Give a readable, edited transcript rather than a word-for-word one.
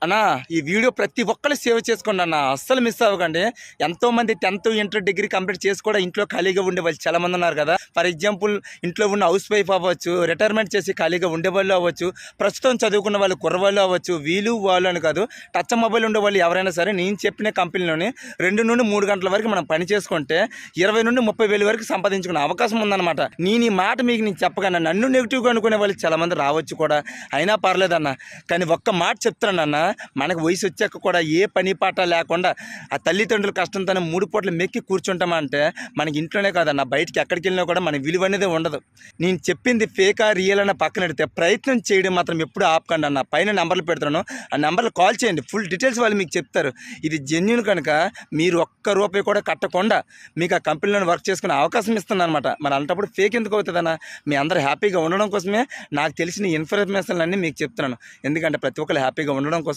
అన్నా ఈ వీడియో ప్రతి ఒక్కరు సేవ్ చేసుకోండి అన్న, అస్సలు మిస్ అవ్వకండి. ఎంతోమంది 10th ఇంటర్ డిగ్రీ కంప్లీట్ చేసి కూడా ఇంట్లో ఖాళీగా ఉండేవాళ్ళు చాలామంది ఉన్నారు కదా. ఫర్ ఎగ్జాంపుల్ ఇంట్లో ఉన్న హౌస్ వైఫ్ అవ్వచ్చు, రిటైర్మెంట్ చేసి ఖాళీగా ఉండేవాళ్ళు అవ్వచ్చు, ప్రస్తుతం చదువుకున్న వాళ్ళు కుర్రవాళ్ళు అవ్వచ్చు, వీళ్ళు వాళ్ళు అని కాదు, టచ్ మొబైల్ ఉండేవాళ్ళు ఎవరైనా సరే నేను చెప్పిన కంపెనీలోని 2 నుండి 3 గంటల వరకు మనం పని చేసుకుంటే 20 నుండి 30 వేల వరకు సంపాదించుకునే అవకాశం ఉందన్నమాట. నేను ఈ మాట మీకు నేను చెప్పగానే నన్ను నెగిటివ్గా అనుకునే వాళ్ళు చాలామంది రావచ్చు కూడా, అయినా పర్లేదన్న. కానీ ఒక్క మాట చెప్తున్నానన్న, మనకు వయసు వచ్చాక కూడా ఏ పని పాట లేకుండా ఆ తల్లిదండ్రుల కష్టంతోనే 3 పూటలు మెక్కి కూర్చుంటామా అంటే మనకి ఇంట్లోనే కాదన్న, బయటికి ఎక్కడికి వెళ్ళినా కూడా మన విలువ అనేది ఉండదు. నేను చెప్పింది ఫేకా రియల్ అన్న పక్కన పెడితే ప్రయత్నం చేయడం మాత్రం ఎప్పుడు ఆపకండి అన్న. పైన నెంబర్లు పెడుతున్నాను, ఆ నెంబర్లు కాల్ చేయండి, ఫుల్ డీటెయిల్స్ వాళ్ళు మీకు చెప్తారు. ఇది జెన్యూన్ కనుక మీరు ఒక్క రూపాయి కూడా కట్టకుండా మీకు ఆ కంపెనీలో వర్క్ చేసుకునే అవకాశం ఇస్తున్నాను అనమాట. మరి అలాంటప్పుడు ఫేక్ ఎందుకు అవుతుందన్న? మీ అందరూ హ్యాపీగా ఉండడం కోసమే నాకు తెలిసిన ఇన్ఫర్మేషన్లు అన్నీ మీకు చెప్తున్నాను. ఎందుకంటే ప్రతి ఒక్కరు హ్యాపీగా ఉండడం కోసం